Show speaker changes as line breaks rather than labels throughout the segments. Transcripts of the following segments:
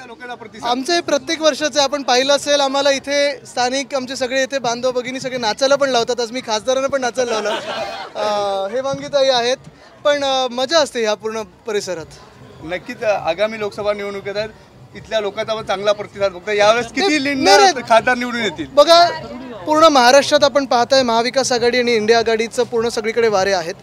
वाटतं लोकांना प्रतिसाद?
आमचं हे प्रत्येक वर्षाचं आपण पाहिलं असेल, आम्हाला इथे स्थानिक आमचे सगळे इथे बांधव भगिनी सगळे नाचायला पण लावतात. आज मी खासदारांना पण नाचायला लावलं. हे वांगीताई आहेत, पण मजा असते ह्या पूर्ण परिसरात.
नक्कीच आगामी लोकसभा निवडणुकीत इथल्या लोकांचा पण चांगला प्रतिसाद बघता. यावेळेस किती लिंडर खासदार निवडून येतील?
बघा, पूर्ण महाराष्ट्रात आपण पाहताय महाविकास आघाडी आणि इंडिया आघाडीचं पूर्ण सगळीकडे वारे आहेत.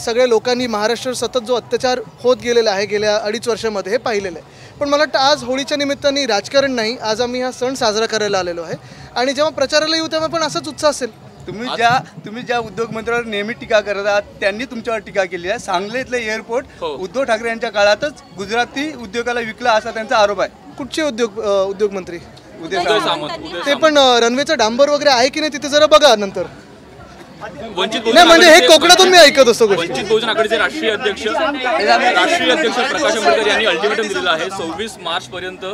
सगळ्या लोकांनी महाराष्ट्रावर सतत जो अत्याचार होत गेलेला आहे गेल्या 2.5 वर्षामध्ये हे पाहिलेलं आहे. पण मला वाटतं आज होळीच्या निमित्ताने राजकारण नाही, आज आम्ही हा सण साजरा करायला आलेलो आहे. आणि जेव्हा प्रचाराला येऊ तेव्हा पण असाच उत्साह असेल.
तुम्ही ज्या उद्योग मंत्र्यांवर नेहमी टीका करत आहात त्यांनी तुमच्यावर टीका केली आहे. सांगलीतलं एअरपोर्ट उद्धव ठाकरे यांच्या काळातच गुजराती उद्योगाला विकला असा त्यांचा आरोप आहे.
कुठचे उद्योगमंत्री? ते पण रनवेचा डांबर वगैरे आहे की नाही तिथे जरा बघा नंतर. नाही म्हणजे हे कोकणातून मी ऐकत असतो.
वंचित बहुजन आघाडीचे राष्ट्रीय अध्यक्ष प्रकाश आंबेडकर यांनी अल्टिमेटम दिलेलं आहे 26 मार्च पर्यंत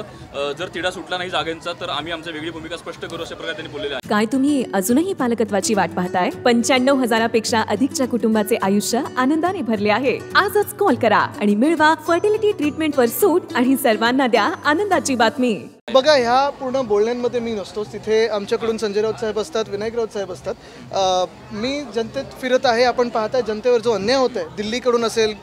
जर तिढा सुटला नाही जागांचा तर आम्ही आमची वेगळी भूमिका स्पष्ट करू अशा प्रकारे त्यांनी बोललेले आहे.
काय तुम्ही अजूनही पालकत्वाची वाट पाहताय? 95,000पेक्षा अधिकच्या कुटुंबाचे आयुष्य आनंदाने भरले आहे. आजच कॉल करा आणि मिळवा फर्टिलिटी ट्रीटमेंटवर सूट आणि सर्वांना द्या आनंदाची बातमी.
बघा, ह्या पूर्ण बोलण्यांमध्ये मी नसतोच. तिथे आमच्याकडून संजय राऊत साहेब असतात, विनायक राऊत साहेब असतात. मी जनतेत फिरत आहे. आपण पाहताय जनतेवर जो अन्याय होत आहे, दिल्लीकडून असेल,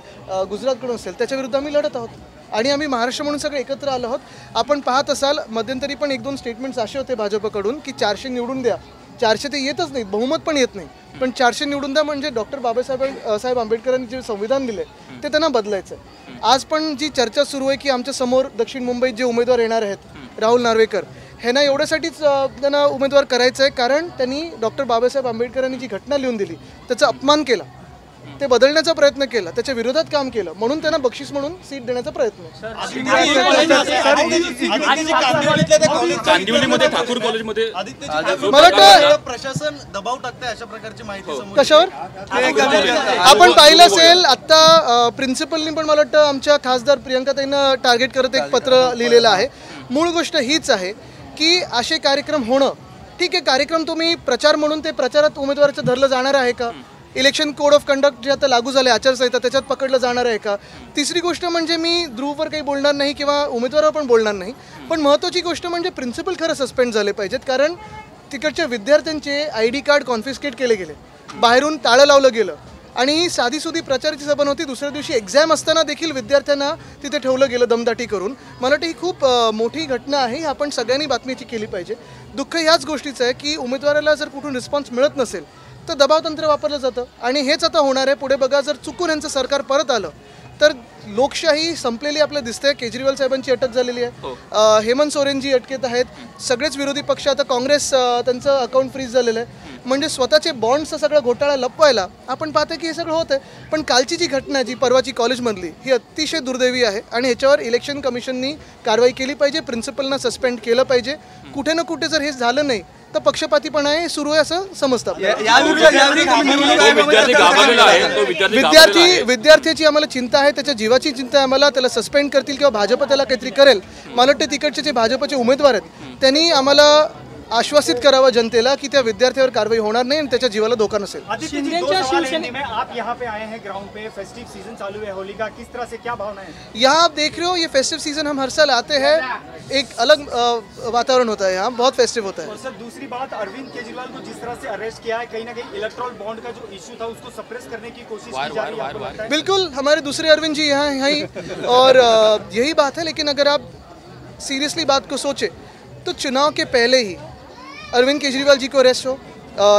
गुजरातकडून असेल, त्याच्या विरुद्ध आम्ही लढत आहोत. आणि आम्ही महाराष्ट्र म्हणून सगळे एकत्र आलो आहोत. आपण पाहत असाल मध्यंतरी पण 1-2 स्टेटमेंट्स असे होते भाजपकडून की 400 निवडून द्या. 400 ते येतच नाहीत, बहुमत पण येत नाही, पण 400 निवडून द्या म्हणजे डॉक्टर बाबासाहेब आंबेडकरांनी जे संविधान दिले ते त्यांना बदलायचं आहे. आज पण जी चर्चा सुरू आहे की आमच्या समोर दक्षिण मुंबईत जे उमेदवार येणार आहेत राहुल नार्वेकर, ह्यांना एवढ्यासाठीच त्यांना उमेदवार करायचं आहे कारण त्यांनी डॉक्टर बाबासाहेब आंबेडकरांनी जी घटना लिहून दिली त्याचा अपमान केला, ते बदलण्याचा प्रयत्न केला, त्याच्या विरोधात काम केलं, म्हणून त्यांना बक्षीस म्हणून सीट देण्याचा प्रयत्न आहे. मला वाटतं
प्रशासन दबाव टाकते अशा प्रकारची माहिती
कशावर आपण पाहिलं असेल. आता प्रिन्सिपलनी पण मला वाटतं आमच्या खासदार प्रियंकाताईंना टार्गेट करत एक पत्र लिहिलेलं आहे. मूळ गोष्ट हीच आहे की असे कार्यक्रम होणं ठीक आहे. कार्यक्रम तुम्ही प्रचार म्हणून ते प्रचारात उमेदवाराचं धरलं जाणार आहे का? इलेक्शन कोड ऑफ कंडक्ट जे आता लागू झाले आचारसंहिता त्याच्यात पकडलं जाणार आहे का? तिसरी गोष्ट म्हणजे मी ध्रुववर काही बोलणार नाही किंवा उमेदवारावर पण बोलणार नाही, पण महत्त्वाची गोष्ट म्हणजे प्रिन्सिपल खरं सस्पेंड झाले पाहिजेत. कारण तिकडच्या विद्यार्थ्यांचे ID कार्ड कॉन्फिस्केट केले गेले, बाहेरून टाळं लावलं गेलं आणि ही साधीसुधी प्रचाराची सभा नव्हती. दुसऱ्या दिवशी एक्झाम असताना देखील विद्यार्थ्यांना तिथे ठेवलं गेलं दमदाटी करून. मला वाटतं ही खूप मोठी घटना आहे. आपण सगळ्यांनी बातमीची केली पाहिजे. दुःख ह्याच गोष्टीचं आहे की उमेदवाराला जर कुठून रिस्पॉन्स मिळत नसेल तर दबाव तंत्र वापरलं जातं आणि हेच आता होणार आहे पुढे. बघा, जर चुकून यांचं सरकार परत आलं तर लोकशाही संपलेली आपल्याला दिसते. केजरीवाल साहेबांची अटक झालेली आहे, हेमंत सोरेनजी अटकेत आहेत, सगळेच विरोधी पक्ष. आता काँग्रेस त्यांचं अकाउंट फ्रीज झालेलं आहे. म्हणजे स्वतःचे बॉन्ड्सचा सगळा घोटाळा लपवायला आपण पाहतो की हे सगळं होतं आहे. पण कालची जी घटना जी परवाची कॉलेजमधली ही अतिशय दुर्दैवी आहे आणि ह्याच्यावर इलेक्शन कमिशननी कारवाई केली पाहिजे. प्रिन्सिपलना सस्पेंड केलं पाहिजे. कुठे ना कुठे जर हे झालं नाही तर पक्षपातीपणा आहे सुरू आहे असं समजतं. विद्यार्थ्याची आम्हाला चिंता आहे, त्याच्या जीवाची चिंता आहे आम्हाला. त्याला सस्पेंड करतील किंवा भाजप त्याला काहीतरी करेल. मला वाटतं तिकडचे जे भाजपचे उमेदवार आहेत त्यांनी आम्हाला आश्वासित करावा जनतेला की त्या विद्यार्थ्यावर कारवाई होणार नाही आणि त्याच्या जीवाला धोका नसेल.
आप यहाँ पे आए हैं ग्राउंड पे, फेस्टिव सीजन चालू है होली का, किस तरह से क्या भावना है?
यहाँ आप देख रहे हो ये फेस्टिव सीजन हम हर साल आते हैं, एक अलग वातावरण होता है यहाँ, बहुत फेस्टिव होता है.
और सर दूसरी बात, अरविंद केजरीवाल को जिस तरह से अरेस्ट किया है, कहीं ना कहीं इलेक्ट्रल बॉन्ड का जो इश्यू था उसको सप्रेस करने की कोशिश की जा रही है.
बिल्कुल, हमारे दूसरे अरविंद जी यहाँ ही और यही बात है. लेकिन अगर आप सीरियसली बात को सोचे तो चुनाव के पहले ही अरविंद केजरीवाल जी को अरेस्ट हो,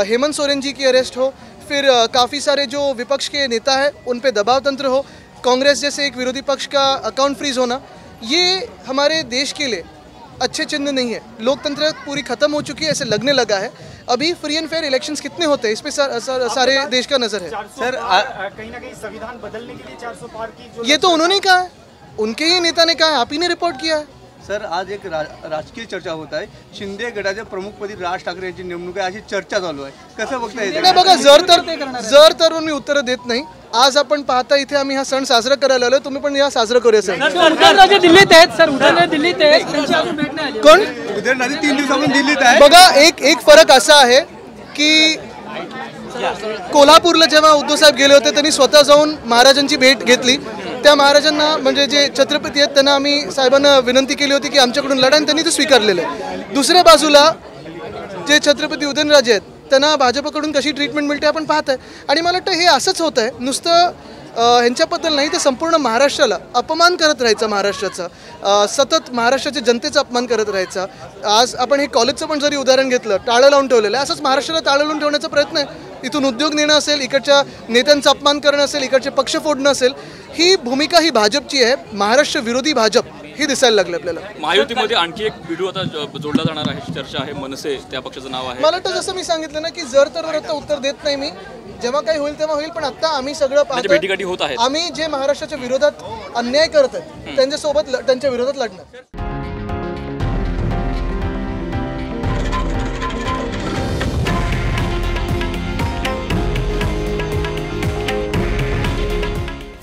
हेमंत सोरेन जी की अरेस्ट हो, फिर काफ़ी सारे जो विपक्ष के नेता हैं उन पे दबाव तंत्र हो, कांग्रेस जैसे एक विरोधी पक्ष का अकाउंट फ्रीज होना, ये हमारे देश के लिए अच्छे चिन्ह नहीं है. लोकतंत्र पूरी ख़त्म हो चुकी है ऐसे लगने लगा है. अभी फ्री एंड फेयर इलेक्शंस कितने होते हैं इस पे सारे देश का नज़र है.
सर कहीं ना कहीं संविधान बदलने के लिए 400 पार की
ये तो उन्होंने कहा है, उनके ही नेता ने कहा है, आप ही ने रिपोर्ट किया है.
सर आज एक राजकीय चर्चा होत आहे. शिंदे गटाच्या प्रमुखपदी राज ठाकरे यांची नेमणूक आहे अशी चर्चा चालू आहे. कसं बघता येईल?
नाही बघा, जर तर मी उत्तर देत नाही. आज आपण पाहता इथे आम्ही हा सण साजरा करायला आलोय, तुम्ही पण या साजरा करूया.
उदयनराजे दिल्लीत आहेत सर, उदयनराजे दिल्लीत आहेत.
कोण?
उदयनराजे 3 दिवसापासून दिल्लीत आहे.
बघा, एक फरक असा आहे की कोल्हापूरला जेव्हा उद्धव साहेब गेले होते त्यांनी स्वतः जाऊन महाराजांची भेट घेतली त्या महाराजांना म्हणजे जे छत्रपती आहेत त्यांना आम्ही साहेबांना विनंती केली होती की आमच्याकडून लढा, आणि त्यांनी ते स्वीकारलेलं आहे. दुसऱ्या बाजूला जे छत्रपती उदयनराजे आहेत त्यांना भाजपकडून कशी ट्रीटमेंट मिळते आपण पाहत आहे. आणि मला वाटतं हे असंच होतं आहे, नुसतं ह्यांच्याबद्दल नाही तर संपूर्ण महाराष्ट्राला अपमान करत राहायचं, महाराष्ट्राचा सतत महाराष्ट्राच्या जनतेचा अपमान करत राहायचा. आज आपण हे कॉलेजचं पण जरी उदाहरण घेतलं, टाळं लावून ठेवलेलं आहे. असंच महाराष्ट्राला टाळं लावून ठेवण्याचा प्रयत्न आहे. इथून उद्योग नेणं असेल, इकडच्या नेत्यांचा अपमान करणं असेल, इकडचे पक्ष फोडणं असेल, ही भूमिका ही भाजपची आहे. महाराष्ट्र विरोधी भाजप हे दिसायला लागलं आपल्याला.
महायुतीमध्ये आणखी एक व्हिडिओ आता जोडला जाणार आहे, चर्चा आहे. मनसे त्या पक्षाचं नाव आहे.
मला वाटतं जसं मी सांगितलं ना की जर तर आता उत्तर देत नाही मी, जेव्हा काही होईल तेव्हा होईल. पण आता आम्ही सगळं
भेटीगाठी होत आहेत.
आम्ही जे महाराष्ट्राच्या विरोधात अन्याय करत आहेत त्यांच्यासोबत त्यांच्या विरोधात लढणार.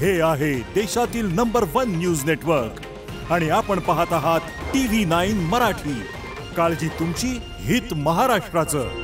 हे आहे देशातील नंबर 1 न्यूज नेटवर्क आणि आपण पाहत आहात TV9 मराठी. काळजी तुमची, हित महाराष्ट्राचं.